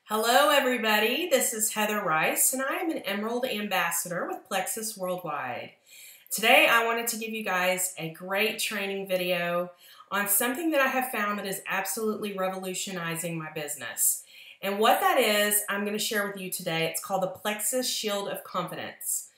Hello everybody, this is Heather Rice and I am an Emerald Ambassador with Plexus Worldwide. Today I wanted to give you guys a great training video on something that I have found that is absolutely revolutionizing my business. And what that is, I'm going to share with you today. It's called the Plexus Shield of Confidence.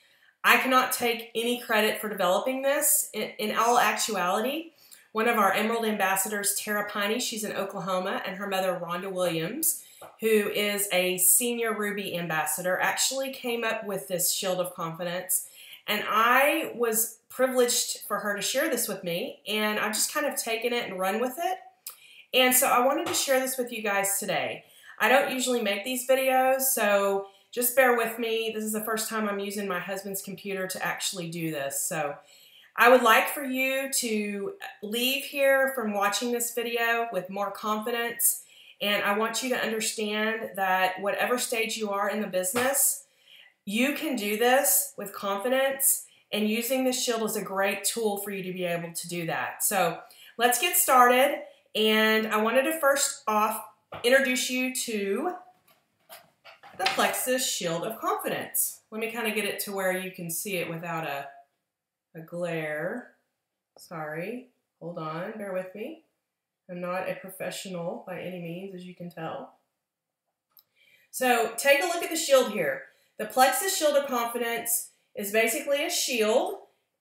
I cannot take any credit for developing this. In all actuality, one of our Emerald Ambassadors, Tara Piney, she's in Oklahoma, and her mother, Rhonda Williams, who is a senior Ruby ambassador, actually came up with this Shield of Confidence. And I was privileged for her to share this with me, and I've just kind of taken it and run with it. And so I wanted to share this with you guys today. I don't usually make these videos, so just bear with me. This is the first time I'm using my husband's computer to actually do this. So I would like for you to leave here from watching this video with more confidence. And I want you to understand that whatever stage you are in the business, you can do this with confidence, and using this shield is a great tool for you to be able to do that. So let's get started. And I wanted to first off introduce you to the Plexus Shield of Confidence. Let me kind of get it to where you can see it without a glare. Sorry, hold on, bear with me. I'm not a professional by any means, as you can tell. So take a look at the shield here. The Plexus Shield of Confidence is basically a shield,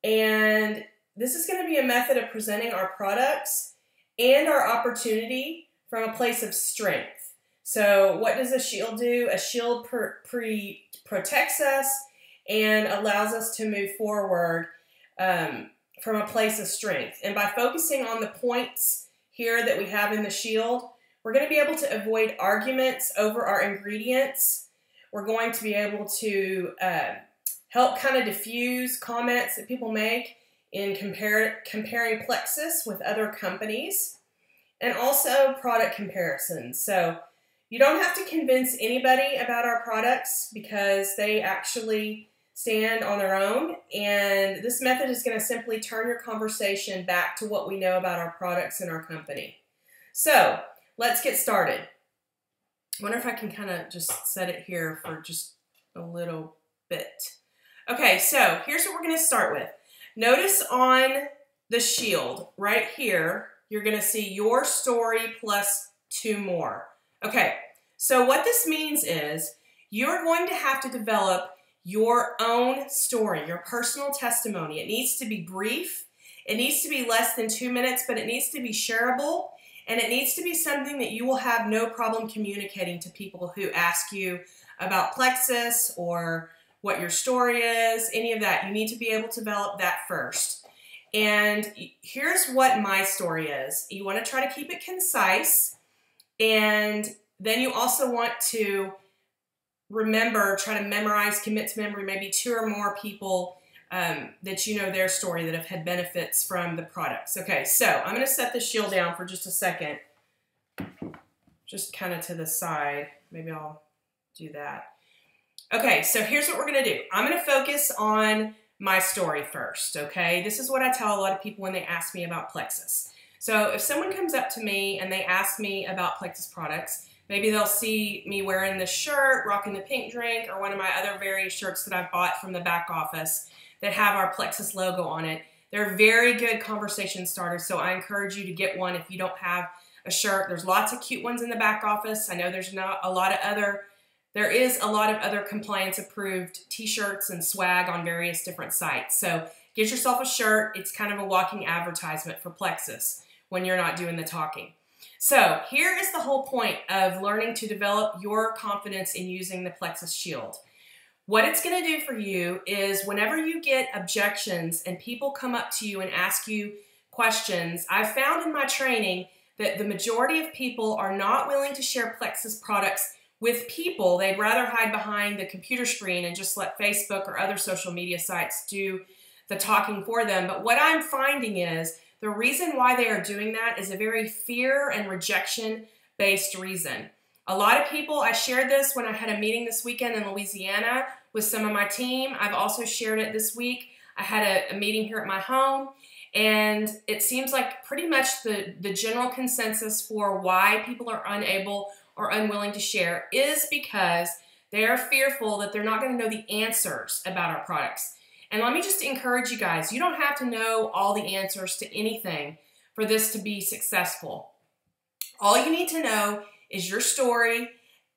and this is going to be a method of presenting our products and our opportunity from a place of strength. So what does a shield do? A shield protects us and allows us to move forward from a place of strength. And by focusing on the points here that we have in the shield, we're going to be able to avoid arguments over our ingredients. We're going to be able to help kind of diffuse comments that people make in comparing Plexus with other companies, and also product comparisons. So you don't have to convince anybody about our products because they actually stand on their own, and this method is going to simply turn your conversation back to what we know about our products and our company. So let's get started. I wonder if I can kind of just set it here for just a little bit. Okay, so here's what we're going to start with. Notice on the shield right here, you're going to see your story plus 2 more. Okay, so what this means is you're going to have to develop your own story, your personal testimony. It needs to be brief. It needs to be less than 2 minutes, but it needs to be shareable, and it needs to be something that you will have no problem communicating to people who ask you about Plexus or what your story is, any of that. You need to be able to develop that first. And here's what my story is. You want to try to keep it concise, and then you also want to remember, try to memorize, commit to memory, maybe 2 or more people that you know their story that have had benefits from the products. Okay, so I'm going to set the shield down for just a second, just kind of to the side. Maybe I'll do that. Okay, so here's what we're going to do. I'm going to focus on my story first, okay? This is what I tell a lot of people when they ask me about Plexus. So if someone comes up to me and they ask me about Plexus products, maybe they'll see me wearing this shirt, rocking the pink drink, or one of my other various shirts that I've bought from the back office that have our Plexus logo on it. They're very good conversation starters, so I encourage you to get one if you don't have a shirt. There's lots of cute ones in the back office. I know there is a lot of other compliance approved t-shirts and swag on various different sites. So get yourself a shirt. It's kind of a walking advertisement for Plexus when you're not doing the talking. So here is the whole point of learning to develop your confidence in using the Plexus Shield. What it's going to do for you is whenever you get objections and people come up to you and ask you questions, I've found in my training that the majority of people are not willing to share Plexus products with people. They'd rather hide behind the computer screen and just let Facebook or other social media sites do the talking for them. But what I'm finding is the reason why they are doing that is a very fear and rejection-based reason. A lot of people, I shared this when I had a meeting this weekend in Louisiana with some of my team. I've also shared it this week. I had a meeting here at my home, and it seems like pretty much the general consensus for why people are unable or unwilling to share is because they are fearful that they're not going to know the answers about our products. And let me just encourage you guys, you don't have to know all the answers to anything for this to be successful. All you need to know is your story,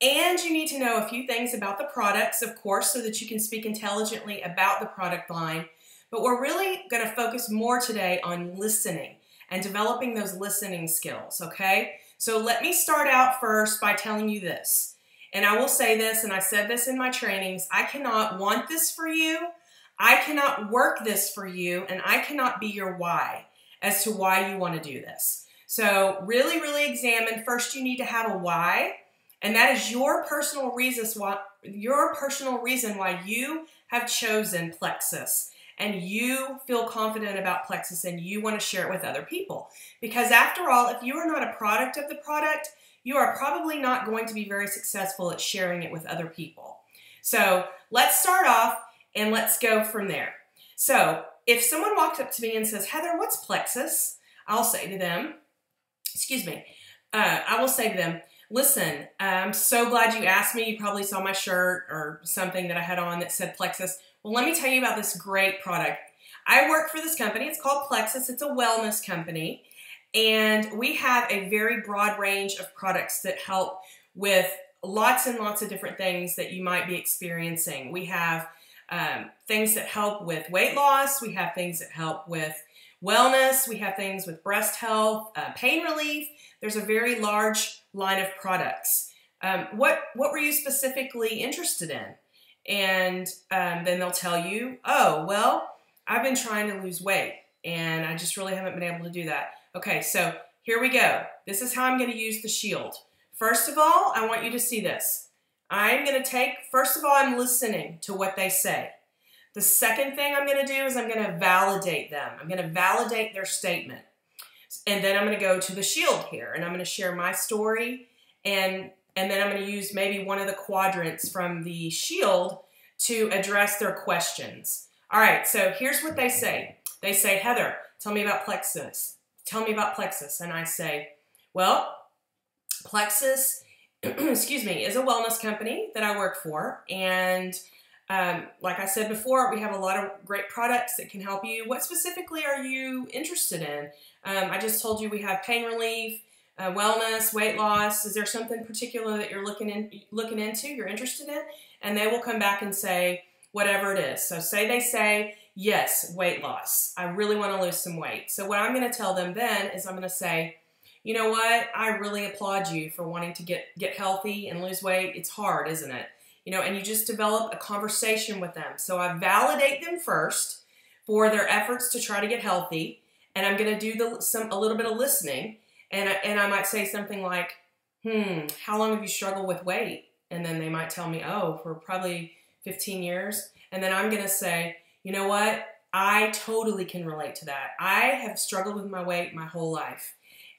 and you need to know a few things about the products, of course, so that you can speak intelligently about the product line. But we're really going to focus more today on listening and developing those listening skills, okay? So let me start out first by telling you this. And I will say this, and I said this in my trainings, I cannot want this for you, I cannot work this for you, and I cannot be your why as to why you want to do this. So really, really examine. First, you need to have a why, and that is your personal reason why you have chosen Plexus, and you feel confident about Plexus, and you want to share it with other people. Because after all, if you are not a product of the product, you are probably not going to be very successful at sharing it with other people. So let's start off and let's go from there. So if someone walked up to me and says, Heather, what's Plexus? I'll say to them, I will say to them, listen, I'm so glad you asked me. You probably saw my shirt or something that I had on that said Plexus. Well, let me tell you about this great product. I work for this company. It's called Plexus. It's a wellness company. And we have a very broad range of products that help with lots and lots of different things that you might be experiencing. We have things that help with weight loss. We have things that help with wellness. We have things with breast health, pain relief. There's a very large line of products. What were you specifically interested in? And then they'll tell you, oh, well, I've been trying to lose weight and I just really haven't been able to do that. Okay, so here we go. This is how I'm going to use the shield. First of all, I want you to see this. First of all, I'm listening to what they say. The second thing I'm going to do is I'm going to validate them. I'm going to validate their statement. And then I'm going to go to the shield here, and I'm going to share my story, and then I'm going to use maybe one of the quadrants from the shield to address their questions. All right, so here's what they say. They say, Heather, tell me about Plexus. Tell me about Plexus. And I say, well, Plexus, is a wellness company that I work for. And like I said before, we have a lot of great products that can help you. What specifically are you interested in? I just told you we have pain relief, wellness, weight loss. Is there something particular that you're looking into, you're interested in? And they will come back and say whatever it is. So they say, yes, weight loss. I really want to lose some weight. So what I'm going to tell them then is I'm going to say, you know what? I really applaud you for wanting to get healthy and lose weight. It's hard, isn't it? And you just develop a conversation with them. So I validate them first for their efforts to try to get healthy. And I'm going to do a little bit of listening. And I might say something like, how long have you struggled with weight? And then they might tell me, oh, for probably 15 years. And then I'm going to say, you know what? I totally can relate to that. I have struggled with my weight my whole life.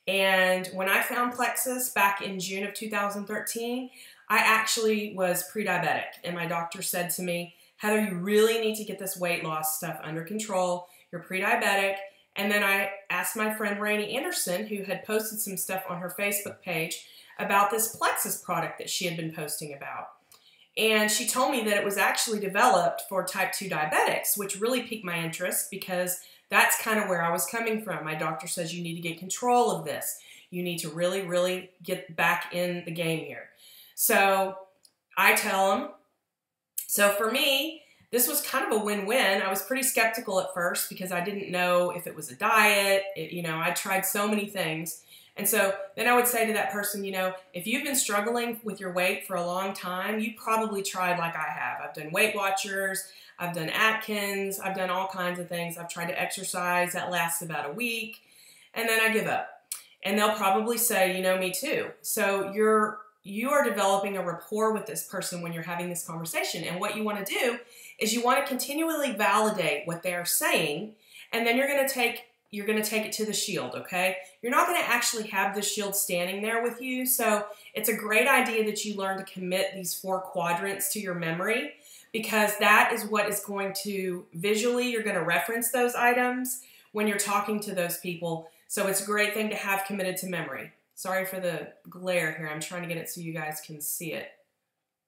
And when I found Plexus back in June of 2013, I actually was pre-diabetic. And my doctor said to me, Heather, you really need to get this weight loss stuff under control. You're pre-diabetic. And then I asked my friend Rainey Anderson, who had posted some stuff on her Facebook page about this Plexus product that she had been posting about. And she told me that it was actually developed for type 2 diabetics, which really piqued my interest because that's kind of where I was coming from. My doctor says you need to get control of this. You need to really, really get back in the game here. So I tell them, so for me, this was kind of a win-win. I was pretty skeptical at first because I didn't know if it was a diet. I tried so many things. And so then I would say to that person, if you've been struggling with your weight for a long time, you probably tried like I have. I've done Weight Watchers, I've done Atkins, I've done all kinds of things. I've tried to exercise. That lasts about a week, and then I give up. And they'll probably say, me too. So you are developing a rapport with this person when you're having this conversation. And what you want to do is you want to continually validate what they are saying, and then you're going to take it to the shield, okay? You're not going to actually have the shield standing there with you, so it's a great idea that you learn to commit these 4 quadrants to your memory, because that is what is going to, visually, you're going to reference those items when you're talking to those people, so it's a great thing to have committed to memory. Sorry for the glare here. I'm trying to get it so you guys can see it.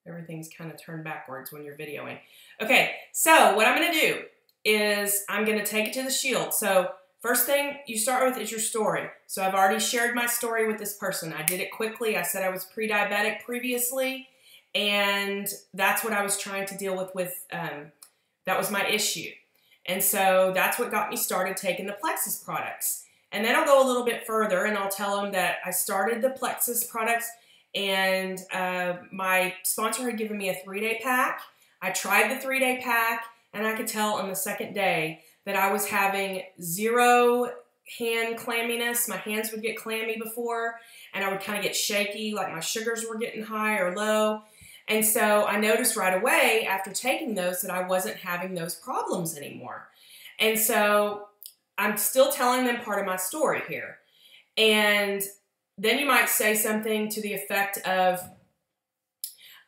Everything's kind of turned backwards when you're videoing. Okay, so what I'm going to do is I'm going to take it to the Shield. So first thing you start with is your story. So I've already shared my story with this person. I did it quickly. I said I was pre-diabetic previously, and that's what I was trying to deal with that was my issue. And so that's what got me started taking the Plexus products. And then I'll go a little bit further and I'll tell them that I started the Plexus products and my sponsor had given me a 3-day pack. I tried the 3-day pack and I could tell on the second day that I was having zero hand clamminess. My hands would get clammy before and I would kind of get shaky, like my sugars were getting high or low. And so I noticed right away after taking those that I wasn't having those problems anymore. And so I'm still telling them part of my story here. And then you might say something to the effect of,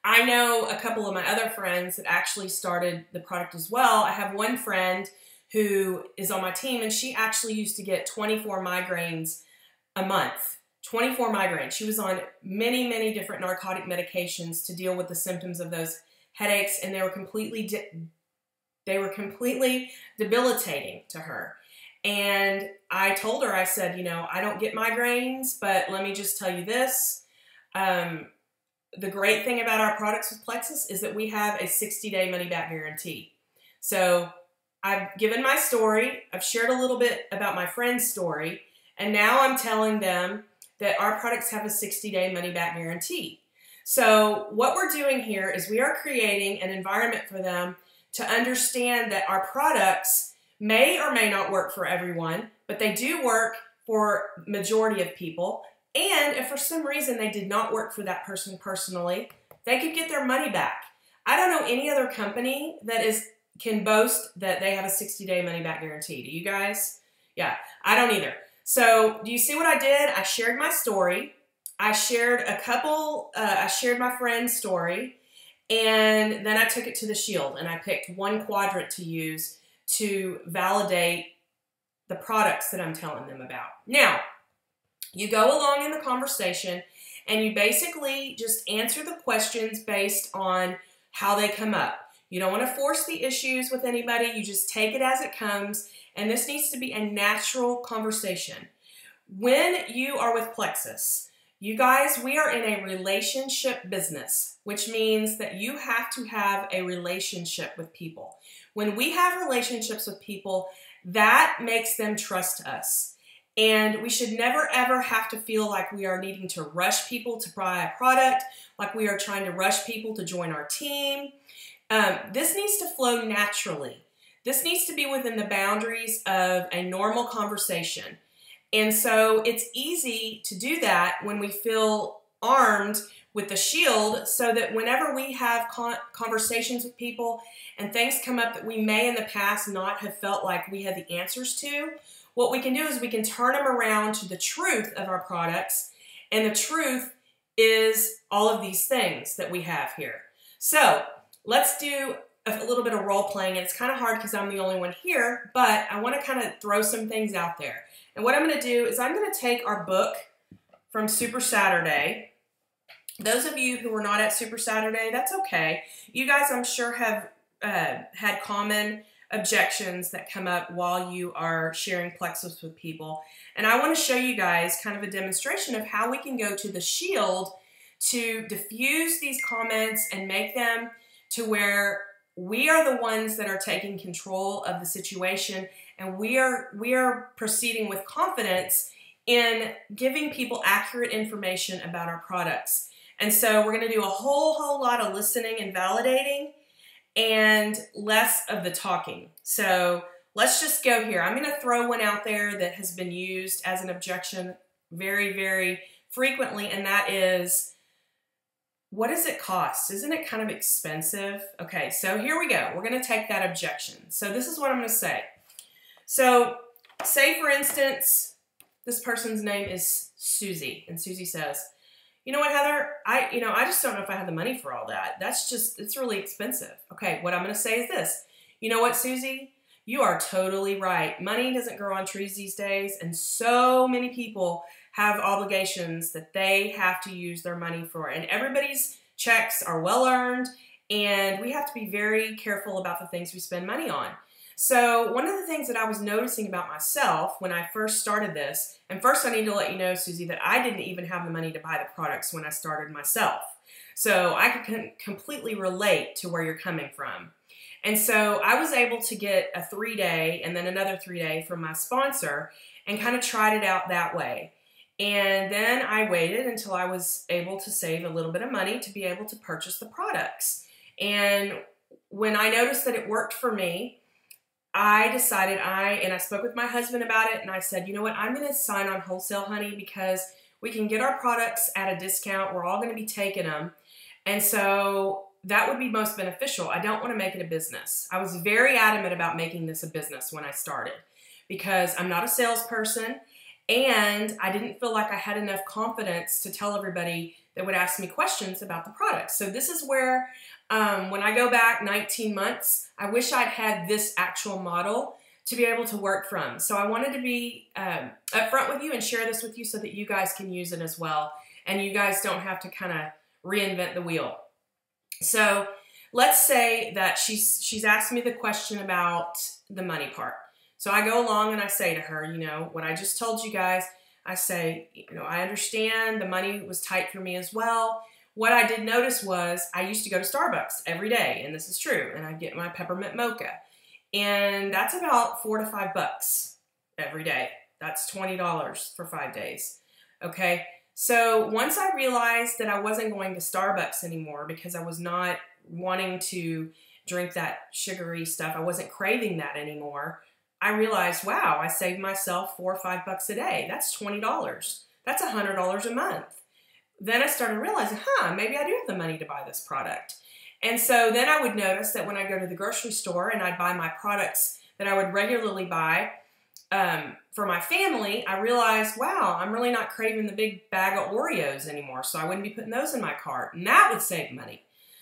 I know a couple of my other friends that actually started the product as well. I have one friend who is on my team and she actually used to get 24 migraines a month. 24 migraines. She was on many, many different narcotic medications to deal with the symptoms of those headaches, and they were completely debilitating to her. And I told her, I said, you know, I don't get migraines, but let me just tell you this. The great thing about our products with Plexus is that we have a 60-day money-back guarantee. So I've given my story. I've shared a little bit about my friend's story, and now I'm telling them that our products have a 60-day money-back guarantee. So what we're doing here is we are creating an environment for them to understand that our products may or may not work for everyone, but they do work for majority of people. And if for some reason they did not work for that person personally, they could get their money back. I don't know any other company that can boast that they have a 60-day money-back guarantee. Do you guys? Yeah, I don't either. So do you see what I did? I shared my story. I shared I shared my friend's story, and then I took it to the Shield and I picked one quadrant to use to validate the products that I'm telling them about. Now, you go along in the conversation and you basically just answer the questions based on how they come up. You don't want to force the issues with anybody. You just take it as it comes. And this needs to be a natural conversation. When you are with Plexus, you guys, we are in a relationship business, which means that you have to have a relationship with people. When we have relationships with people, that makes them trust us. And we should never, ever have to feel like we are needing to rush people to buy a product, like we are trying to rush people to join our team. This needs to flow naturally. This needs to be within the boundaries of a normal conversation. And so it's easy to do that when we feel armed with the Shield, so that whenever we have conversations with people and things come up that we may in the past not have felt like we had the answers to, what we can do is we can turn them around to the truth of our products. And the truth is all of these things that we have here. So let's do a little bit of role playing. And it's kind of hard because I'm the only one here, but I want to kind of throw some things out there. And what I'm going to do is I'm going to take our book from Super Saturday. Those of you who were not at Super Saturday, that's okay. You guys, I'm sure, have had common objections that come up while you are sharing Plexus with people. And I want to show you guys kind of a demonstration of how we can go to the Shield to diffuse these comments and make them to where we are the ones that are taking control of the situation, and we are proceeding with confidence in giving people accurate information about our products. And so we're going to do a whole lot of listening and validating and less of the talking. So let's just go here. I'm going to throw one out there that has been used as an objection very, very frequently, and that is, what does it cost? Isn't it kind of expensive? Okay, so here we go. We're going to take that objection. So this is what I'm going to say. So say, for instance, this person's name is Susie, and Susie says, you know what, Heather, I just don't know if I have the money for all that. It's really expensive. Okay, what I'm going to say is this. You know what, Susie? You are totally right. Money doesn't grow on trees these days, and so many people have obligations that they have to use their money for. And everybody's checks are well earned, and we have to be very careful about the things we spend money on. So one of the things that I was noticing about myself when I first started this, and first I need to let you know, Susie, that I didn't even have the money to buy the products when I started myself. So I can completely relate to where you're coming from. And so I was able to get a 3-day and then another 3-day from my sponsor and kind of tried it out that way. And then I waited until I was able to save a little bit of money to be able to purchase the products. And when I noticed that it worked for me, I decided I spoke with my husband about it, and I said, you know what, I'm going to sign on wholesale, honey, because we can get our products at a discount. We're all going to be taking them. And so that would be most beneficial. I don't want to make it a business. I was very adamant about making this a business when I started because I'm not a salesperson, and I didn't feel like I had enough confidence to tell everybody that would ask me questions about the products. So this is where, when I go back 19 months, I wish I'd had this actual model to be able to work from. So I wanted to be upfront with you and share this with you so that you guys can use it as well, and you guys don't have to kind of reinvent the wheel. So let's say that she's asked me the question about the money part. So I go along and I say to her, you know, what I just told you guys, I say, you know, I understand the money was tight for me as well. What I did notice was I used to go to Starbucks every day, and this is true, and I'd get my peppermint mocha. And that's about $4 to $5 every day. That's $20 for 5 days, okay? So once I realized that I wasn't going to Starbucks anymore because I was not wanting to drink that sugary stuff, I wasn't craving that anymore, I realized, wow, I saved myself $4 or $5 a day. That's $20. That's $100 a month. Then I started realizing, maybe I do have the money to buy this product. And so then I would notice that when I go to the grocery store and I'd buy my products that I would regularly buy for my family, I realized, wow, I'm really not craving the big bag of Oreos anymore, so I wouldn't be putting those in my cart, and that would save money.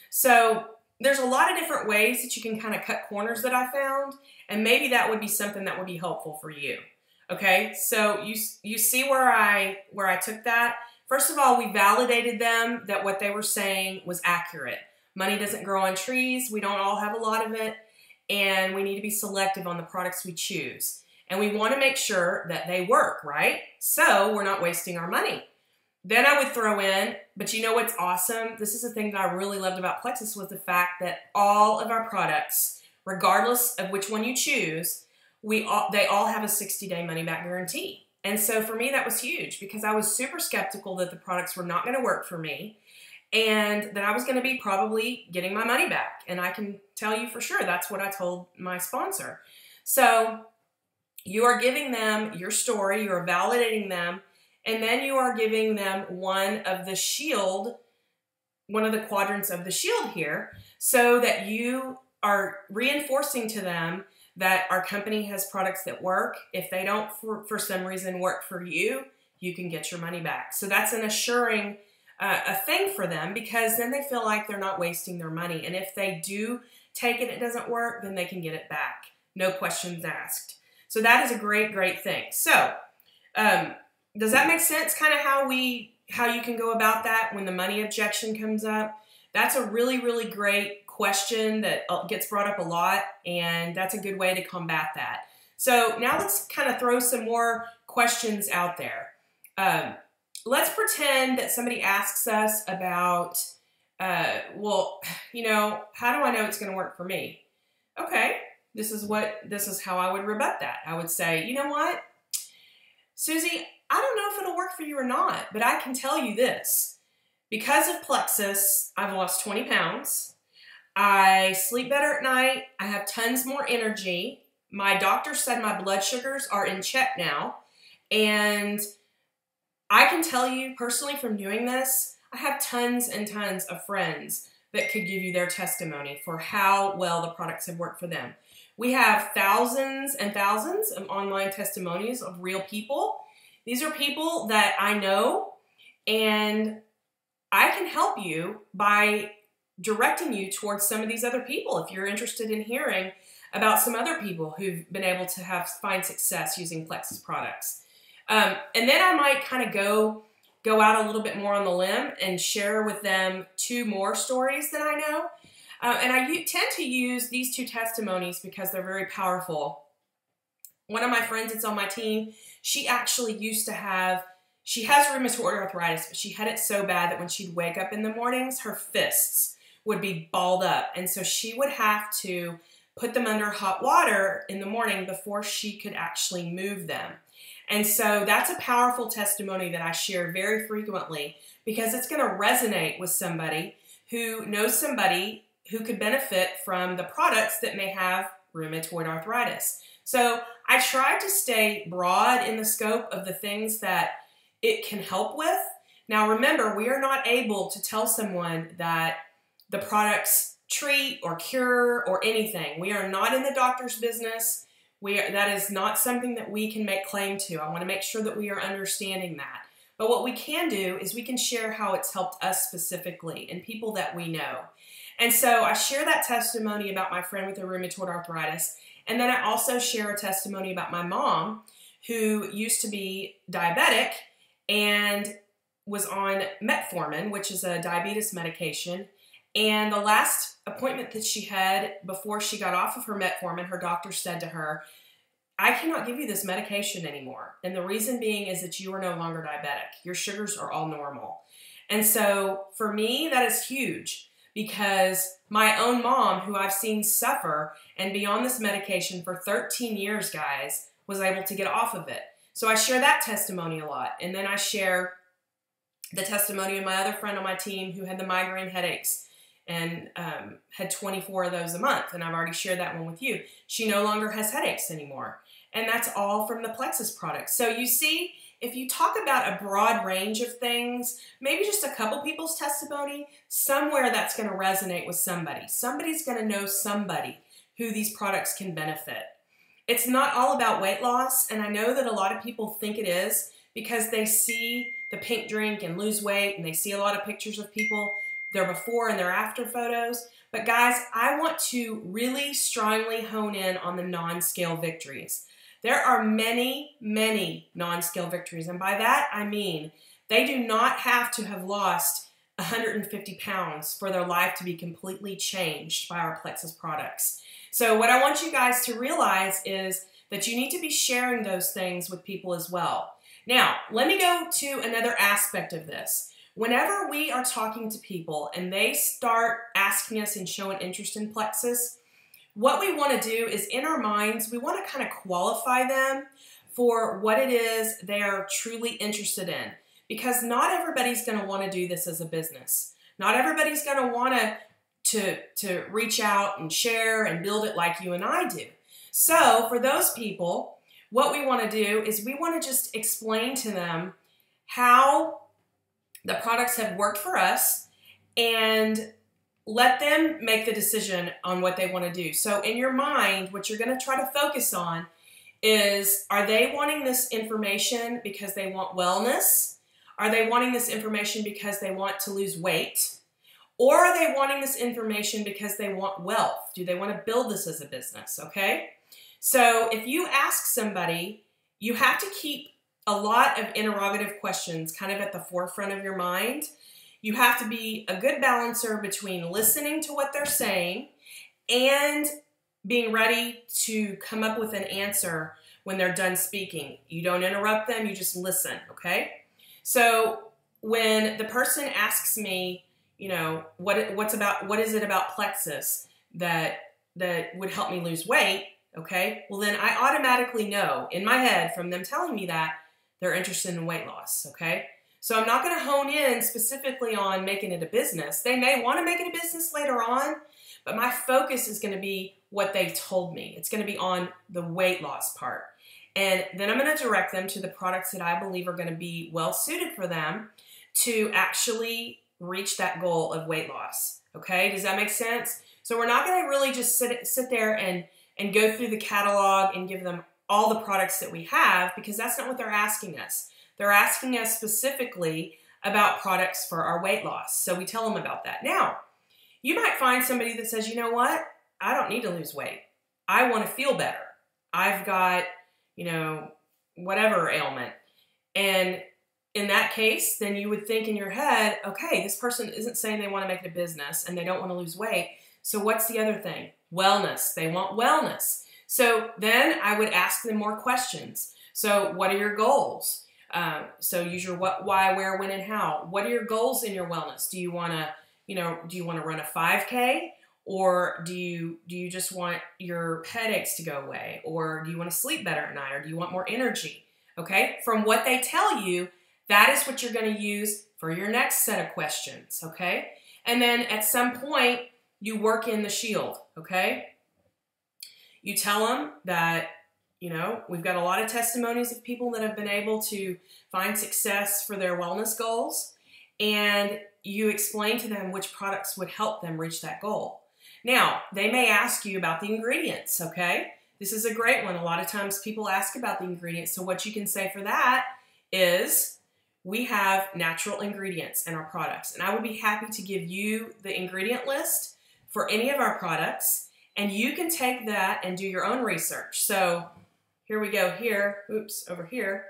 So there's a lot of different ways that you can kind of cut corners that I found, and maybe that would be something that would be helpful for you. Okay, so you see where I took that? First of all, we validated them that what they were saying was accurate. Money doesn't grow on trees. We don't all have a lot of it, and we need to be selective on the products we choose. And we want to make sure that they work, right? So we're not wasting our money. Then I would throw in, but you know what's awesome? This is the thing that I really loved about Plexus was the fact that all of our products, regardless of which one you choose, they all have a 60-day money-back guarantee. And so for me, that was huge because I was super skeptical that the products were not going to work for me and that I was going to be probably getting my money back. And I can tell you for sure that's what I told my sponsor. So you are giving them your story, you're validating them, and then you are giving them one of the quadrants of the shield here, so that you are reinforcing to them that our company has products that work. If they don't, for some reason, work for you, you can get your money back. So that's an assuring a thing for them, because then they feel like they're not wasting their money. And if they do take it, it doesn't work, then they can get it back. No questions asked. So that is a great, great thing. So does that make sense, kind of how you can go about that when the money objection comes up? That's a really, really great question that gets brought up a lot, and that's a good way to combat that. So now let's kind of throw some more questions out there. Let's pretend that somebody asks us about, well, you know, how do I know it's going to work for me? Okay, this is how I would rebut that. I would say, you know what, Susie, I don't know if it'll work for you or not, but I can tell you this. Because of Plexus, I've lost 20 pounds. I sleep better at night. I have tons more energy. My doctor said my blood sugars are in check now. And I can tell you personally from doing this, I have tons and tons of friends that could give you their testimony for how well the products have worked for them. We have thousands and thousands of online testimonies of real people. These are people that I know, and I can help you by directing you towards some of these other people if you're interested in hearing about some other people who've been able to find success using Plexus products. And then I might kind of go out a little bit more on the limb and share with them 2 more stories that I know. And I tend to use these 2 testimonies because they're very powerful. One of my friends that's on my team, she actually she has rheumatoid arthritis, but she had it so bad that when she'd wake up in the mornings, her fists would be balled up. And so she would have to put them under hot water in the morning before she could actually move them. And so that's a powerful testimony that I share very frequently because it's going to resonate with somebody who knows somebody who could benefit from the products that may have rheumatoid arthritis. So I try to stay broad in the scope of the things that it can help with. Now remember, we are not able to tell someone that the products treat or cure or anything. We are not in the doctor's business. That is not something that we can make claim to. I want to make sure that we are understanding that. But what we can do is we can share how it's helped us specifically and people that we know. And so I share that testimony about my friend with the rheumatoid arthritis. And then I also share a testimony about my mom who used to be diabetic and was on metformin, which is a diabetes medication. And the last appointment that she had before she got off of her metformin, her doctor said to her, "I cannot give you this medication anymore. And the reason being is that you are no longer diabetic. Your sugars are all normal." And so for me, that is huge because my own mom, who I've seen suffer and be on this medication for 13 years, guys, was able to get off of it. So I share that testimony a lot. And then I share the testimony of my other friend on my team who had the migraine headaches and had 24 of those a month. And I've already shared that one with you. She no longer has headaches anymore. And that's all from the Plexus products. So you see, if you talk about a broad range of things, maybe just a couple people's testimony, somewhere that's going to resonate with somebody. Somebody's going to know somebody who these products can benefit. It's not all about weight loss, and I know that a lot of people think it is because they see the pink drink and lose weight, and they see a lot of pictures of people, their before and their after photos. But guys, I want to really strongly hone in on the non-scale victories. There are many, many non-scale victories, and by that I mean they do not have to have lost 150 pounds for their life to be completely changed by our Plexus products. So what I want you guys to realize is that you need to be sharing those things with people as well. Now, let me go to another aspect of this. Whenever we are talking to people and they start asking us and showing interest in Plexus, what we want to do is in our minds, we want to kind of qualify them for what it is they are truly interested in. Because not everybody's going to want to do this as a business. Not everybody's going to want to reach out and share and build it like you and I do. So for those people, what we want to do is we want to just explain to them how the products have worked for us and let them make the decision on what they want to do. So in your mind, what you're going to try to focus on is, are they wanting this information because they want wellness? Are they wanting this information because they want to lose weight? Or are they wanting this information because they want wealth? Do they want to build this as a business, okay? So if you ask somebody, you have to keep a lot of interrogative questions kind of at the forefront of your mind. You have to be a good balancer between listening to what they're saying and being ready to come up with an answer when they're done speaking. You don't interrupt them, you just listen, okay? So when the person asks me, you know, what is it about Plexus that would help me lose weight, okay? Well, then I automatically know in my head from them telling me that they're interested in weight loss, okay? So I'm not going to hone in specifically on making it a business. They may want to make it a business later on, but my focus is going to be what they told me. It's going to be on the weight loss part. And then I'm going to direct them to the products that I believe are going to be well suited for them to actually reach that goal of weight loss. Okay, does that make sense? So we're not going to really just sit there and go through the catalog and give them all the products that we have, because that's not what they're asking us. They're asking us specifically about products for our weight loss. So we tell them about that. Now, you might find somebody that says, you know what? I don't need to lose weight. I want to feel better. I've got, you know, whatever ailment. And in that case, then you would think in your head, okay, this person isn't saying they want to make it a business and they don't want to lose weight. So what's the other thing? Wellness. They want wellness. So then I would ask them more questions. So what are your goals? So use your what, why, where, when, and how. What are your goals in your wellness? Do you want to, do you want to run a 5K? Or do you just want your headaches to go away? Or do you want to sleep better at night? Or do you want more energy? Okay, from what they tell you, that is what you're going to use for your next set of questions, okay? And then at some point, you work in the shield, okay? You tell them that, we've got a lot of testimonies of people that have been able to find success for their wellness goals, and you explain to them which products would help them reach that goal. Now, they may ask you about the ingredients, okay? This is a great one. A lot of times people ask about the ingredients. So what you can say for that is we have natural ingredients in our products. And I would be happy to give you the ingredient list for any of our products. And you can take that and do your own research. So here we go here. Oops, over here.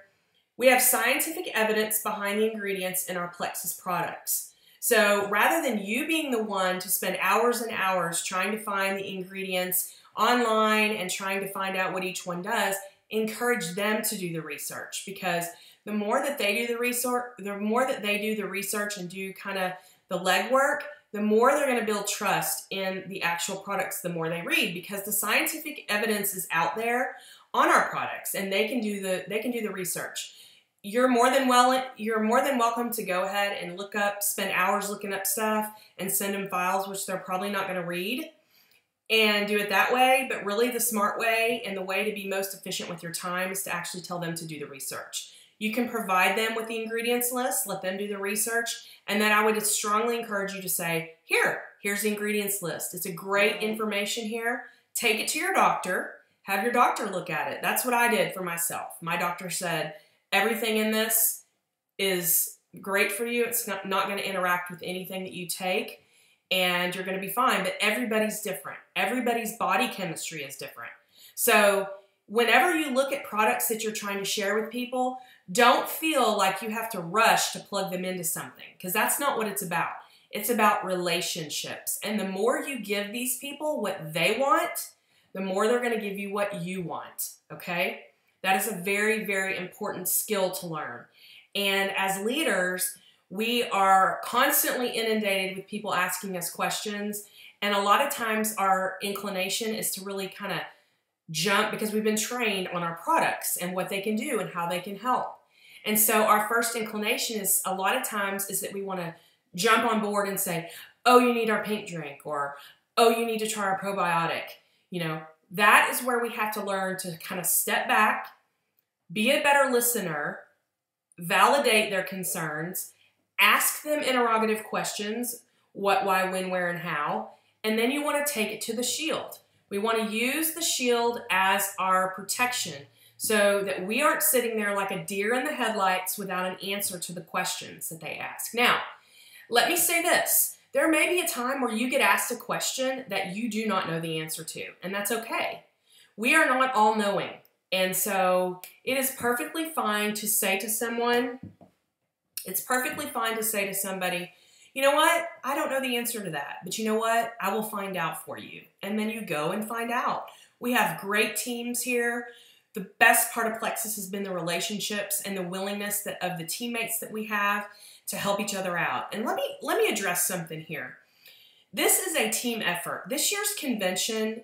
We have scientific evidence behind the ingredients in our Plexus products. So rather than you being the one to spend hours and hours trying to find the ingredients online and trying to find out what each one does, encourage them to do the research, because the more that they do the research and do kind of the legwork, the more they're going to build trust in the actual products, the more they read, because the scientific evidence is out there on our products and they can do the research. You're more than welcome to go ahead and spend hours looking up stuff and send them files, which they're probably not going to read, and do it that way. But really the smart way and the way to be most efficient with your time is to actually tell them to do the research. You can provide them with the ingredients list, let them do the research, and then I would strongly encourage you to say, here's the ingredients list. It's a great information here. Take it to your doctor. Have your doctor look at it. That's what I did for myself. My doctor said, everything in this is great for you. It's not going to interact with anything that you take, and you're going to be fine. But everybody's different. Everybody's body chemistry is different. So whenever you look at products that you're trying to share with people, don't feel like you have to rush to plug them into something, because that's not what it's about. It's about relationships. And the more you give these people what they want, the more they're going to give you what you want, okay? That is a very, very important skill to learn. And as leaders, we are constantly inundated with people asking us questions. And a lot of times our inclination is to really kind of jump, because we've been trained on our products and what they can do and how they can help. And so our first inclination is a lot of times is that we want to jump on board and say, oh, you need our pink drink, or oh, you need to try our probiotic. That is where we have to learn to kind of step back, be a better listener, validate their concerns, ask them interrogative questions, what, why, when, where, and how, and then you want to take it to the shield. We want to use the shield as our protection so that we aren't sitting there like a deer in the headlights without an answer to the questions that they ask. Now, let me say this. There may be a time where you get asked a question that you do not know the answer to, and that's okay. We are not all-knowing, and so it is perfectly fine to say to someone, you know what? I don't know the answer to that, but you know what? I will find out for you. And then you go and find out. We have great teams here. The best part of Plexus has been the relationships and the willingness of the teammates that we have to help each other out. And let me address something here. This is a team effort. This year's convention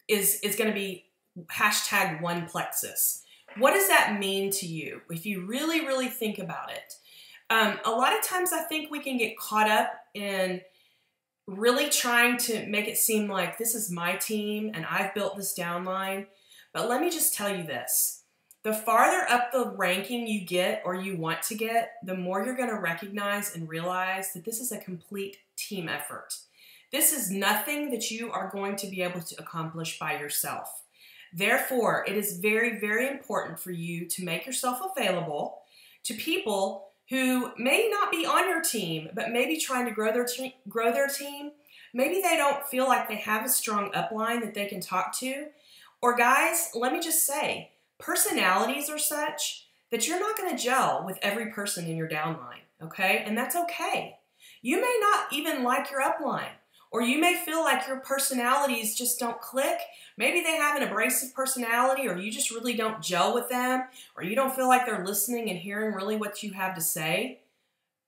is going to be #OnePlexus. What does that mean to you if you really, really think about it? A lot of times I think we can get caught up in really trying to make it seem like this is my team and I've built this downline. But let me just tell you this. The farther up the ranking you get or you want to get, the more you're going to recognize and realize that this is a complete team effort. This is nothing that you are going to be able to accomplish by yourself. Therefore, it is very, very important for you to make yourself available to people who may not be on your team, but maybe trying to grow their team. Maybe they don't feel like they have a strong upline that they can talk to. Or guys, let me just say, personalities are such that you're not going to gel with every person in your downline, okay? And that's okay. You may not even like your upline, or you may feel like your personalities just don't click. Maybe they have an abrasive personality, or you just really don't gel with them, or you don't feel like they're listening and hearing really what you have to say.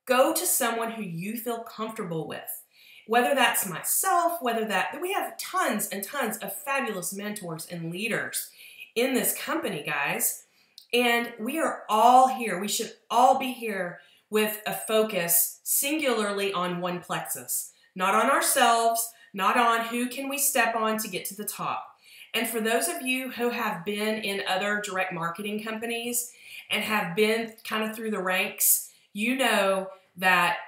Go to someone who you feel comfortable with. Whether that's myself, we have tons and tons of fabulous mentors and leaders in this company, guys. And we are all here. We should all be here with a focus singularly on one plexus, not on ourselves, not on who can we step on to get to the top. And for those of you who have been in other direct marketing companies and have been kind of through the ranks, you know that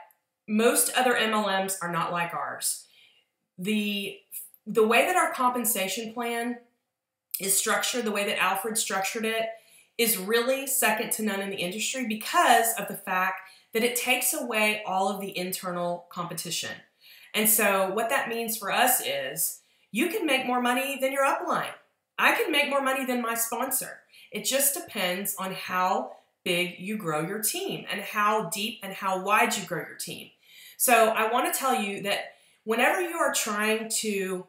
most other MLMs are not like ours. The way that our compensation plan is structured, the way that Alfred structured it, is really second to none in the industry because of the fact that it takes away all of the internal competition. And so what that means for us is you can make more money than your upline. I can make more money than my sponsor. It just depends on how big you grow your team and how deep and how wide you grow your team. So I want to tell you that whenever you are trying to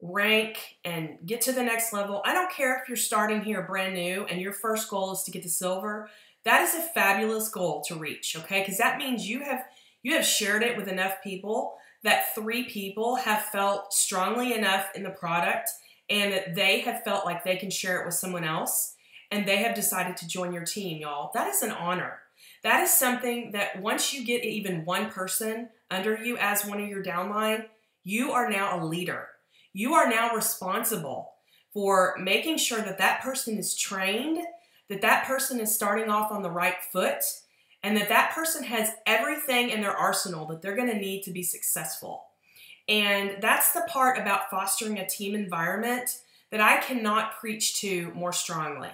rank and get to the next level, I don't care if you're starting here brand new and your first goal is to get to silver. That is a fabulous goal to reach, okay? Because that means you have shared it with enough people that 3 people have felt strongly enough in the product and that they have felt like they can share it with someone else and they have decided to join your team, y'all. That is an honor. That is something that once you get even one person under you as one of your downline, you are now a leader. You are now responsible for making sure that that person is trained, that that person is starting off on the right foot, and that that person has everything in their arsenal that they're going to need to be successful. And that's the part about fostering a team environment that I cannot preach to more strongly.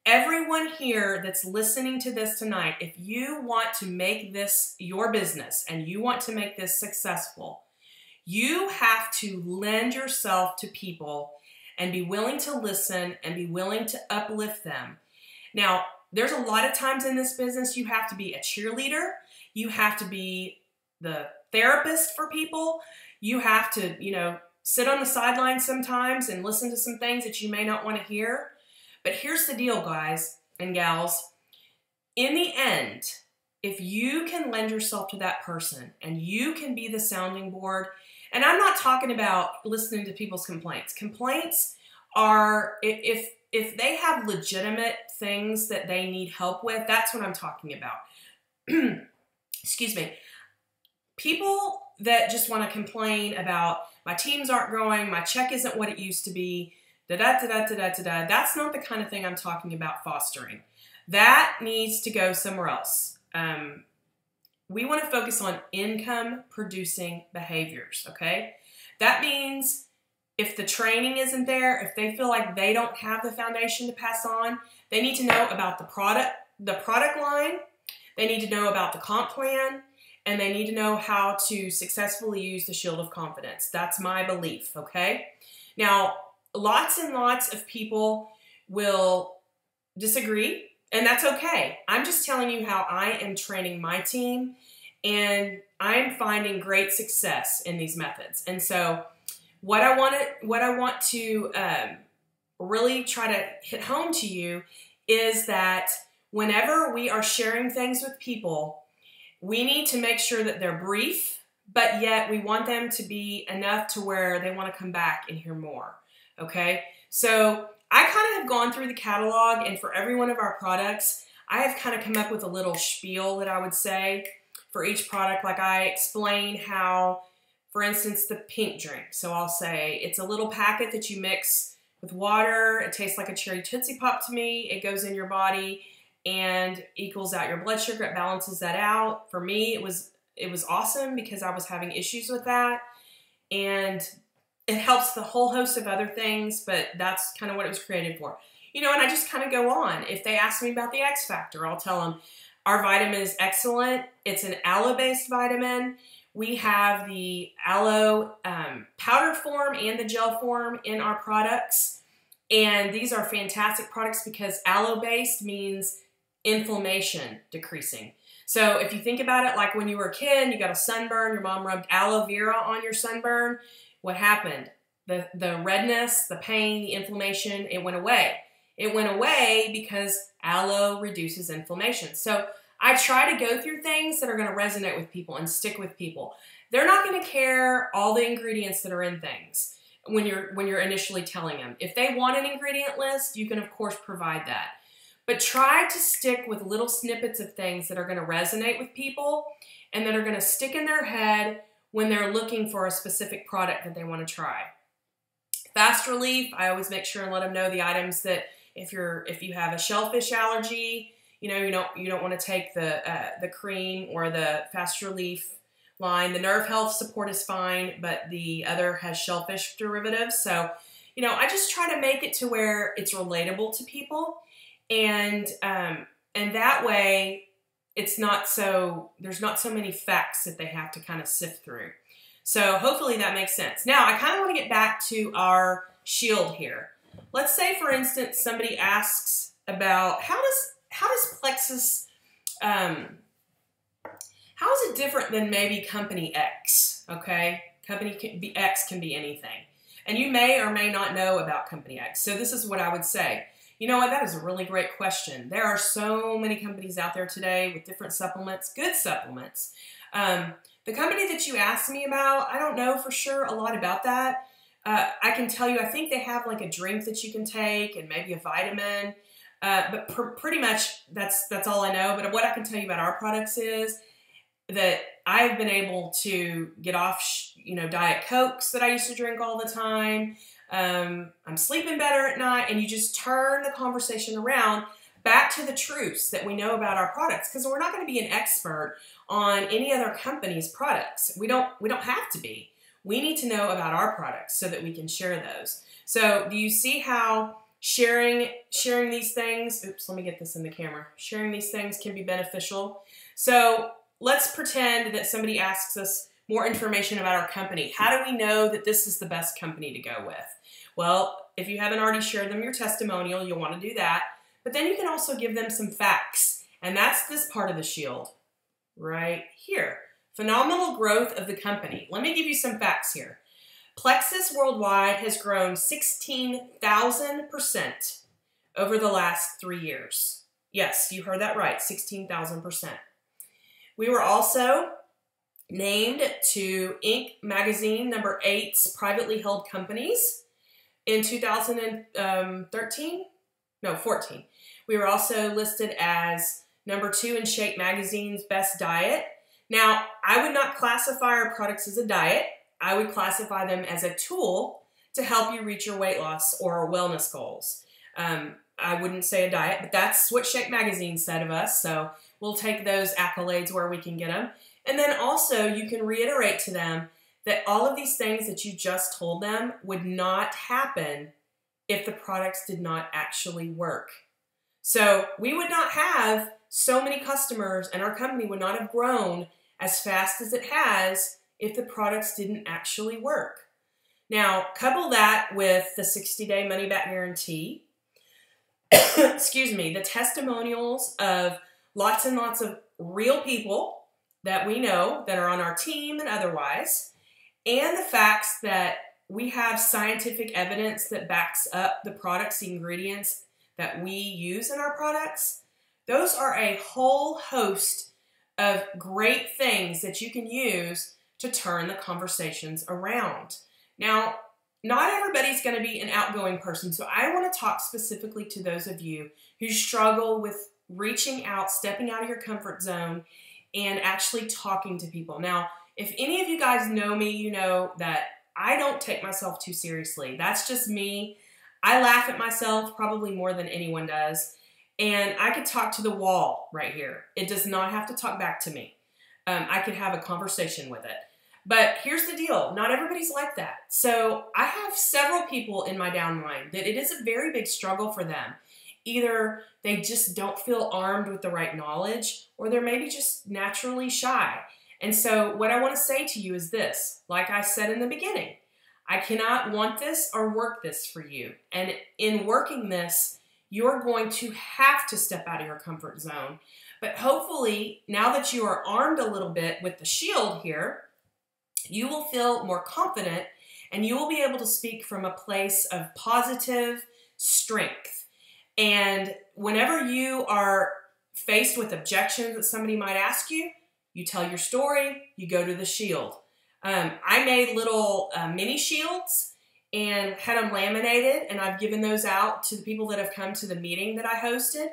Everyone here that's listening to this tonight, if you want to make this your business and you want to make this successful, you have to lend yourself to people and be willing to listen and be willing to uplift them. Now, there's a lot of times in this business you have to be a cheerleader. You have to be the therapist for people. You have to, sit on the sidelines sometimes and listen to some things that you may not want to hear. But here's the deal, guys and gals. In the end, if you can lend yourself to that person and you can be the sounding board, and I'm not talking about listening to people's complaints. Complaints are, if they have legitimate things that they need help with, that's what I'm talking about. Excuse me. People that just want to complain about my teams aren't growing, my check isn't what it used to be, da-da-da-da-da-da-da. That's not the kind of thing I'm talking about fostering. That needs to go somewhere else. We want to focus on income-producing behaviors, okay? That means if the training isn't there, if they feel like they don't have the foundation to pass on, they need to know about the product line, they need to know about the comp plan, and they need to know how to successfully use the Shield of Confidence. That's my belief, okay? Now, lots and lots of people will disagree, and that's okay. I'm just telling you how I am training my team, and I'm finding great success in these methods. And so what I want to really try to hit home to you is that whenever we are sharing things with people, we need to make sure that they're brief, but yet we want them to be enough to where they want to come back and hear more. Okay, so I kind of have gone through the catalog, and for every one of our products, I have kind of come up with a little spiel that I would say for each product. Like I explain how, for instance, the pink drink. So I'll say it's a little packet that you mix with water. It tastes like a cherry Tootsie Pop to me. It goes in your body and equals out your blood sugar. It balances that out. For me, it was awesome because I was having issues with that. And it helps the whole host of other things, but that's kind of what it was created for. And I just kind of go on. If they ask me about the X Factor, I'll tell them our vitamin is excellent. It's an aloe-based vitamin. We have the aloe powder form and the gel form in our products. And these are fantastic products because aloe-based means inflammation decreasing. So if you think about it, like when you were a kid and you got a sunburn, your mom rubbed aloe vera on your sunburn, what happened? The redness, the pain, the inflammation, it went away. It went away because aloe reduces inflammation. So I try to go through things that are going to resonate with people and stick with people. They're not going to care all the ingredients that are in things when you're initially telling them. If they want an ingredient list, you can of course provide that. But try to stick with little snippets of things that are going to resonate with people and that are going to stick in their head when they're looking for a specific product that they want to try. Fast relief, I always make sure and let them know the items that if you have a shellfish allergy, you don't want to take the cream or the fast relief line. The nerve health support is fine, but the other has shellfish derivatives. So, I just try to make it to where it's relatable to people, and that way there's not so many facts that they have to kind of sift through. So hopefully that makes sense. Now I kind of want to get back to our shield here. Let's say, for instance, somebody asks about how does Plexus, how is it different than maybe Company X, okay? Company X can be anything. And you may or may not know about Company X. So this is what I would say. You know what? That is a really great question. There are so many companies out there today with different supplements, good supplements. The company that you asked me about, I don't know for sure a lot about that. I can tell you, I think they have like a drink that you can take and maybe a vitamin. But pretty much that's all I know. But what I can tell you about our products is that I've been able to get off, Diet Cokes that I used to drink all the time. I'm sleeping better at night, and you just turn the conversation around back to the truths that we know about our products, because we're not going to be an expert on any other company's products. We don't have to be. We need to know about our products so that we can share those. So do you see how sharing these things, oops, let me get this in the camera. Sharing these things can be beneficial. So let's pretend that somebody asks us more information about our company. How do we know that this is the best company to go with? Well, if you haven't already shared them your testimonial, you'll want to do that. But then you can also give them some facts. And that's this part of the shield right here. Phenomenal growth of the company. Let me give you some facts here. Plexus worldwide has grown 16,000% over the last 3 years. Yes, you heard that right, 16,000%. We were also named to Inc. magazine number 8's privately held companies in 14. We were also listed as number 2 in Shape magazine's best diet. Now, I would not classify our products as a diet. I would classify them as a tool to help you reach your weight loss or wellness goals. I wouldn't say a diet, but that's what Shape magazine said of us, so we'll take those accolades where we can get them. And then also, you can reiterate to them that all of these things that you just told them would not happen if the products did not actually work. So we would not have so many customers, and our company would not have grown as fast as it has if the products didn't actually work. Now, couple that with the 60-day money-back guarantee, excuse me, the testimonials of lots and lots of real people that we know that are on our team and otherwise, and the facts that we have scientific evidence that backs up the products, the ingredients that we use in our products. Those are a whole host of great things that you can use to turn the conversations around. Now, not everybody's going to be an outgoing person, so I want to talk specifically to those of you who struggle with reaching out, stepping out of your comfort zone, and actually talking to people. Now, if any of you guys know me, you know that I don't take myself too seriously. That's just me. I laugh at myself probably more than anyone does. And I could talk to the wall right here. It does not have to talk back to me. I could have a conversation with it. But here's the deal. Not everybody's like that. So I have several people in my downline that it is a very big struggle for them. Either they just don't feel armed with the right knowledge, or they're maybe just naturally shy. And so what I want to say to you is this. Like I said in the beginning, I cannot want this or work this for you. And in working this, you're going to have to step out of your comfort zone. But hopefully, now that you are armed a little bit with the shield here, you will feel more confident and you will be able to speak from a place of positive strength. And whenever you are faced with objections that somebody might ask you, you tell your story, you go to the shield. I made little mini shields and had them laminated, and I've given those out to the people that have come to the meeting that I hosted.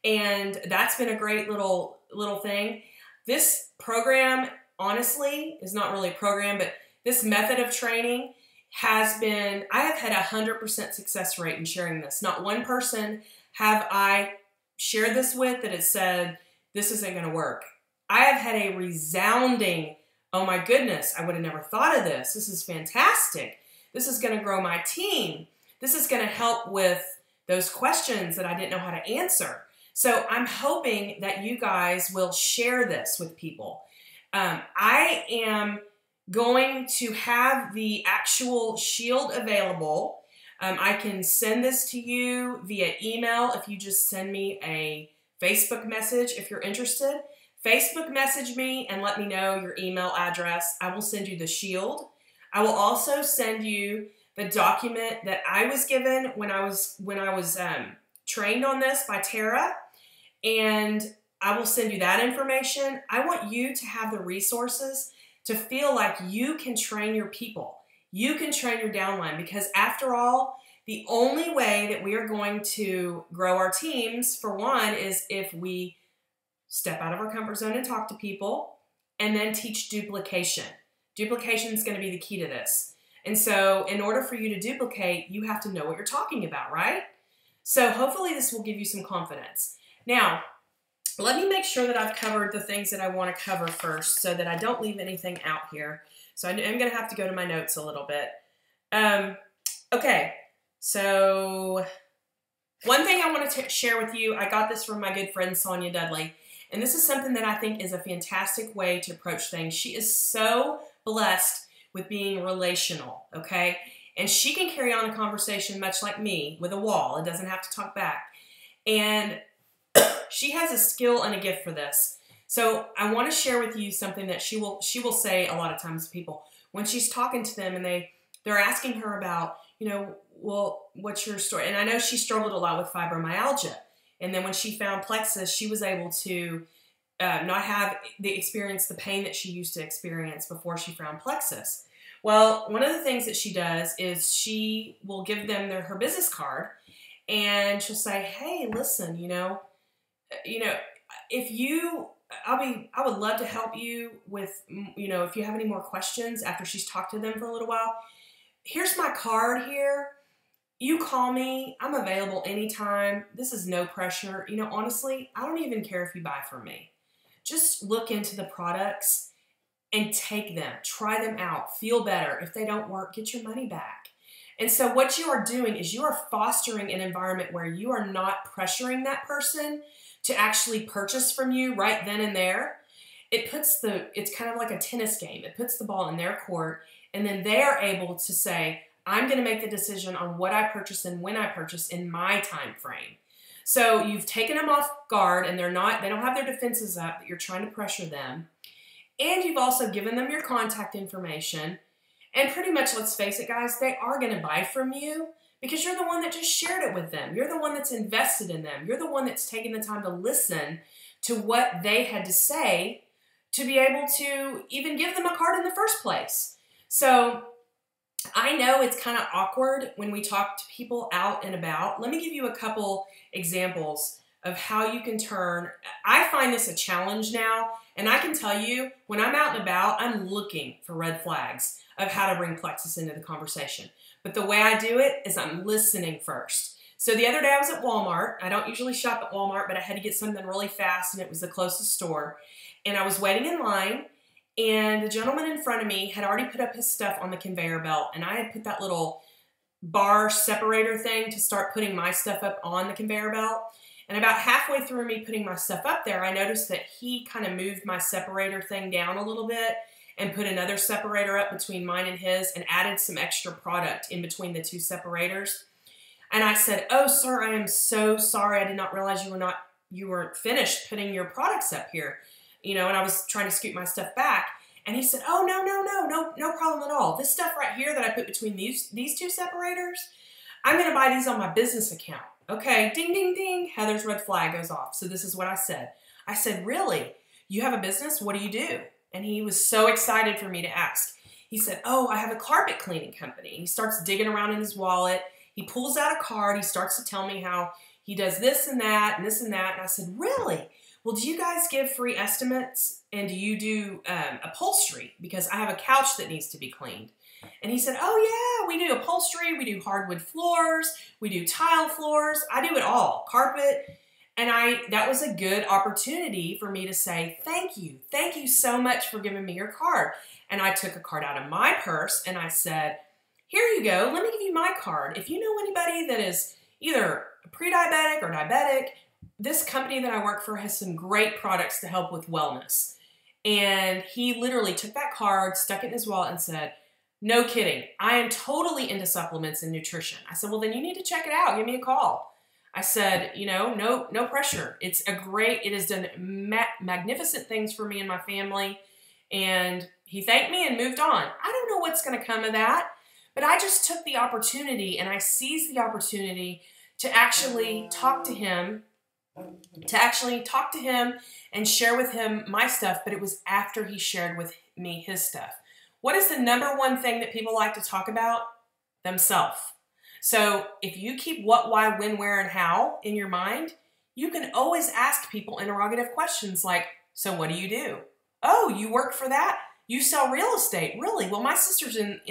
And that's been a great little thing. This program, honestly, is not really a program, but this method of training has been, I have had 100% success rate in sharing this. Not one person have I shared this with that has said, this isn't going to work. I have had a resounding, oh my goodness, I would have never thought of this. This is fantastic. This is going to grow my team. This is going to help with those questions that I didn't know how to answer. So I'm hoping that you guys will share this with people. I am going to have the actual shield available. I can send this to you via email if you just send me a Facebook message if you're interested. Facebook message me and let me know your email address. I will send you the shield. I will also send you the document that I was given when I was trained on this by Tara, and I will send you that information. I want you to have the resources to feel like you can train your people. You can train your downline, because after all, the only way that we are going to grow our teams, for one, is if we step out of our comfort zone and talk to people, and then teach duplication. Duplication is going to be the key to this. And so in order for you to duplicate, you have to know what you're talking about, right? So hopefully this will give you some confidence. Now, let me make sure that I've covered the things that I want to cover first so that I don't leave anything out here. So I'm going to have to go to my notes a little bit. Okay, so one thing I want to share with you, I got this from my good friend Sonia Dudley, and this is something that I think is a fantastic way to approach things. She is so blessed with being relational, okay? And she can carry on a conversation much like me with a wall. It doesn't have to talk back. And she has a skill and a gift for this. So I want to share with you something that she will say a lot of times to people when she's talking to them and they're asking her about, you know, well, what's your story? And I know she struggled a lot with fibromyalgia. And then when she found Plexus, she was able to not have the pain that she used to experience before she found Plexus. Well, one of the things that she does is she will give them her business card, and she'll say, hey, listen, I would love to help you with, if you have any more questions after she's talked to them for a little while. Here's my card here. You call me. I'm available anytime. This is no pressure. Honestly, I don't even care if you buy from me. Just look into the products and take them. Try them out. Feel better. If they don't work, get your money back. And so what you are doing is you are fostering an environment where you are not pressuring that person to actually purchase from you right then and there. It's kind of like a tennis game. It puts the ball in their court, and then they are able to say, I'm going to make the decision on what I purchase and when I purchase in my time frame. So you've taken them off guard, and they don't have their defenses up that you're trying to pressure them. And you've also given them your contact information. And pretty much, let's face it, guys, they are going to buy from you because you're the one that just shared it with them. You're the one that's invested in them. You're the one that's taken the time to listen to what they had to say to be able to even give them a card in the first place. So I know it's kind of awkward when we talk to people out and about. Let me give you a couple examples of how you can turn. I find this a challenge now, and I can tell you when I'm out and about, I'm looking for red flags of how to bring Plexus into the conversation. But the way I do it is I'm listening first. So the other day I was at Walmart. I don't usually shop at Walmart, but I had to get something really fast, and it was the closest store. And I was waiting in line, and the gentleman in front of me had already put up his stuff on the conveyor belt, and I had put that little bar separator thing to start putting my stuff up on the conveyor belt. And about halfway through me putting my stuff up there, I noticed that he kind of moved my separator thing down a little bit and put another separator up between mine and his and added some extra product in between the two separators. And I said, "Oh, sir, I am so sorry. I did not realize you weren't finished putting your products up here." And I was trying to scoot my stuff back. And he said, "Oh, no problem at all. This stuff right here that I put between these two separators, I'm going to buy these on my business account." Okay, ding, ding, ding. Heather's red flag goes off. So this is what I said. I said, "Really? You have a business? What do you do?" And he was so excited for me to ask. He said, "Oh, I have a carpet cleaning company." And he starts digging around in his wallet. He pulls out a card. He starts to tell me how he does this and that and this and that. And I said, "Really? Well, do you guys give free estimates, and do you do upholstery? Because I have a couch that needs to be cleaned." And he said, "Oh yeah, we do upholstery, we do hardwood floors, we do tile floors. I do it all, carpet." And that was a good opportunity for me to say, thank you so much for giving me your card. And I took a card out of my purse and I said, "Here you go, let me give you my card. If you know anybody that is either pre-diabetic or diabetic, this company that I work for has some great products to help with wellness." And he literally took that card, stuck it in his wallet and said, "No kidding, I am totally into supplements and nutrition." I said, "Well, then you need to check it out. Give me a call." I said, no pressure. It has done magnificent things for me and my family. And he thanked me and moved on. I don't know what's going to come of that, but I just took the opportunity and I seized the opportunity to actually talk to him, and share with him my stuff, but it was after he shared with me his stuff. What is the number one thing that people like to talk about? Themselves. So if you keep what, why, when, where, and how in your mind, you can always ask people interrogative questions like, "So what do you do?" "Oh, you work for that? You sell real estate? Really? Well, my sister's in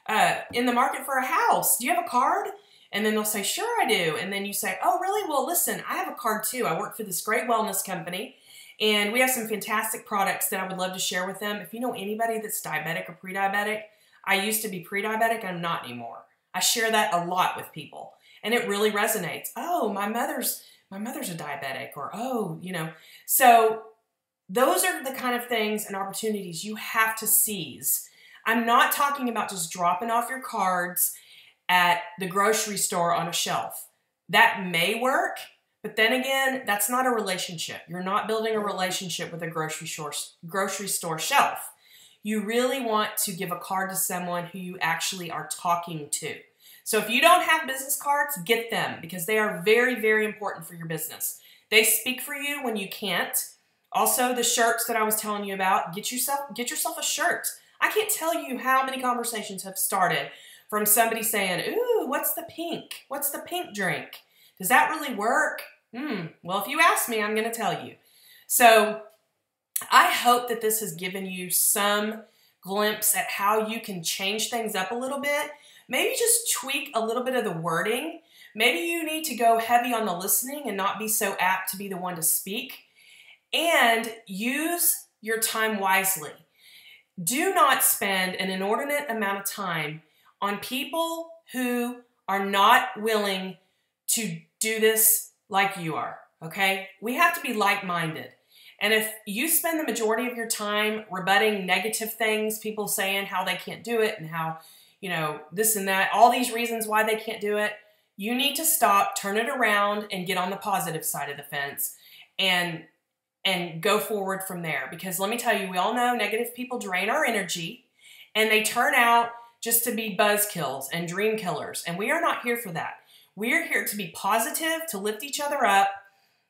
the market for a house. Do you have a card?" And then they'll say, "Sure, I do." And then you say, "Oh, really? Well, listen, I have a card too. I work for this great wellness company, and we have some fantastic products that I would love to share with them. If you know anybody that's diabetic or pre-diabetic," I used to be pre-diabetic, I'm not anymore. I share that a lot with people, and it really resonates. "Oh, my mother's a diabetic," or So those are the kind of things and opportunities you have to seize. I'm not talking about just dropping off your cards at the grocery store on a shelf. That may work, but then again, that's not a relationship. You're not building a relationship with a grocery store shelf. You really want to give a card to someone who you actually are talking to. So if you don't have business cards, get them, because they are very, very important for your business. They speak for you when you can't. Also, the shirts that I was telling you about, get yourself a shirt. I can't tell you how many conversations have started from somebody saying, "Ooh, what's the pink? What's the pink drink? Does that really work?" Well, if you ask me, I'm going to tell you. So I hope that this has given you some glimpse at how you can change things up a little bit. Maybe just tweak a little bit of the wording. Maybe you need to go heavy on the listening and not be so apt to be the one to speak. And use your time wisely. Do not spend an inordinate amount of time on people who are not willing to do this like you are, okay? We have to be like-minded. And if you spend the majority of your time rebutting negative things, people saying how they can't do it and how, this and that, all these reasons why they can't do it, you need to stop, turn it around, and get on the positive side of the fence and go forward from there. Because let me tell you, we all know negative people drain our energy and they turn out just to be buzzkills and dream killers. And we are not here for that. We are here to be positive, to lift each other up.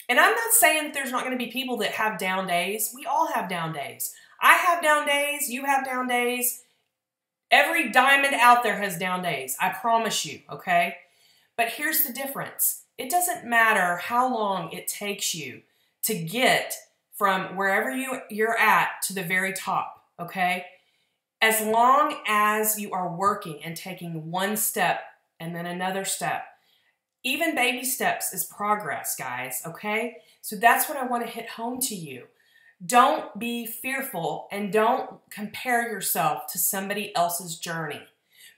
And I'm not saying that there's not going to be people that have down days. We all have down days. I have down days. You have down days. Every diamond out there has down days. I promise you, okay? But here's the difference. It doesn't matter how long it takes you to get from wherever you're at to the very top, okay? As long as you are working and taking one step and then another step. Even baby steps is progress, guys, okay? So that's what I want to hit home to you. Don't be fearful and don't compare yourself to somebody else's journey,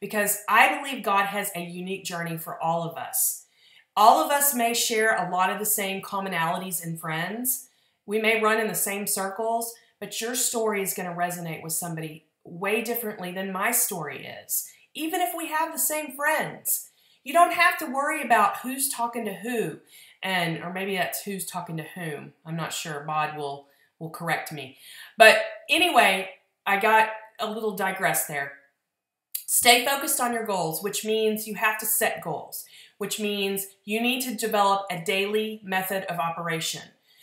because I believe God has a unique journey for all of us. All of us may share a lot of the same commonalities and friends. We may run in the same circles, but your story is going to resonate with somebody way differently than my story is. Even if we have the same friends, You don't have to worry about who's talking to who, or maybe that's who's talking to whom. I'm not sure. Bod will correct me. But anyway, I got a little digressed there. Stay focused on your goals, which means you have to set goals, which means you need to develop a daily method of operation.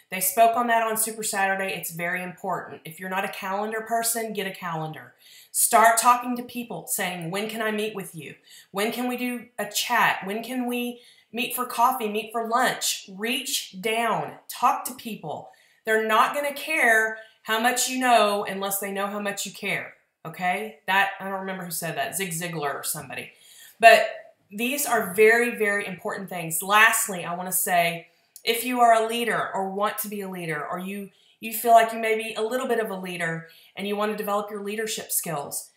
They spoke on that on Super Saturday. It's very important. If you're not a calendar person, get a calendar. Start talking to people saying, when can I meet with you? When can we do a chat? When can we meet for coffee, meet for lunch? Reach down, talk to people. They're not going to care how much you know unless they know how much you care. Okay? I don't remember who said that, Zig Ziglar or somebody. But these are very, very important things. Lastly, I want to say, if you are a leader or want to be a leader, or you feel like you may be a little bit of a leader and you want to develop your leadership skills,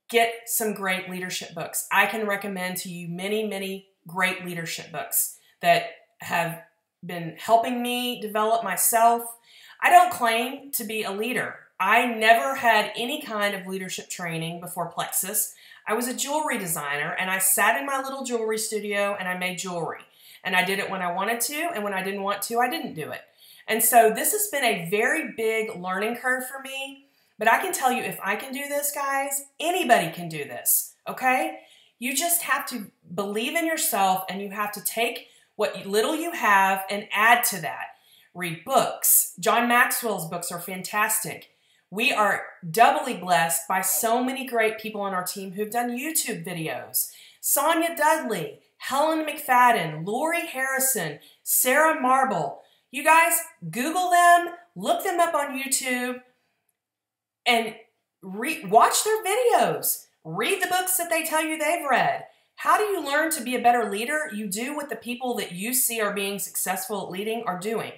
get some great leadership books. I can recommend to you many, many great leadership books that have been helping me develop myself. I don't claim to be a leader. I never had any kind of leadership training before Plexus. I was a jewelry designer, and I sat in my little jewelry studio and I made jewelry. And I did it when I wanted to, and when I didn't want to, I didn't do it. And so this has been a very big learning curve for me. But I can tell you, if I can do this, guys, anybody can do this, okay? You just have to believe in yourself, and you have to take what little you have and add to that. Read books. John Maxwell's books are fantastic. We are doubly blessed by so many great people on our team who've done YouTube videos. Sonia Dudley, Helen McFadden, Lori Harrison, Sarah Marble. You guys, Google them, look them up on YouTube, and watch their videos. Read the books that they tell you they've read. How do you learn to be a better leader? You do what the people that you see are being successful at leading are doing.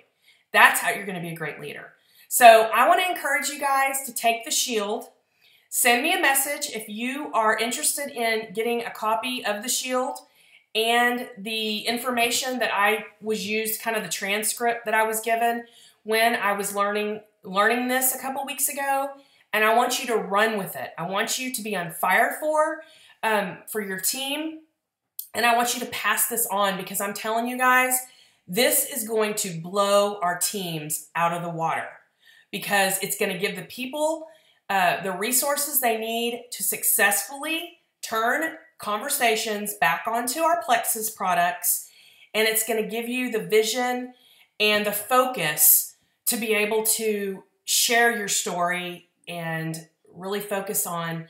That's how you're going to be a great leader. So I want to encourage you guys to take the Shield. Send me a message if you are interested in getting a copy of the Shield and the information that I was used, kind of the transcript that I was given when I was learning this a couple weeks ago. And I want you to run with it. I want you to be on fire for your team. And I want you to pass this on, because I'm telling you guys, this is going to blow our teams out of the water, because it's going to give the people the resources they need to successfully turn conversations back onto our Plexus products. And it's going to give you the vision and the focus to be able to share your story and really focus on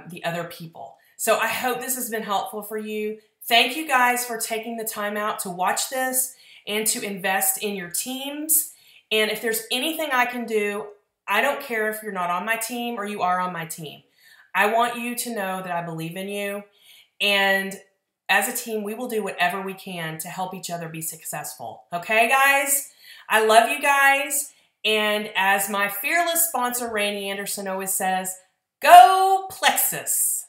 the other people. So I hope this has been helpful for you. Thank you guys for taking the time out to watch this and to invest in your teams. And if there's anything I can do, I don't care if you're not on my team or you are on my team. I want you to know that I believe in you. And as a team, we will do whatever we can to help each other be successful. Okay, guys? I love you guys. And as my fearless sponsor, Rainey Anderson, always says, go Plexus!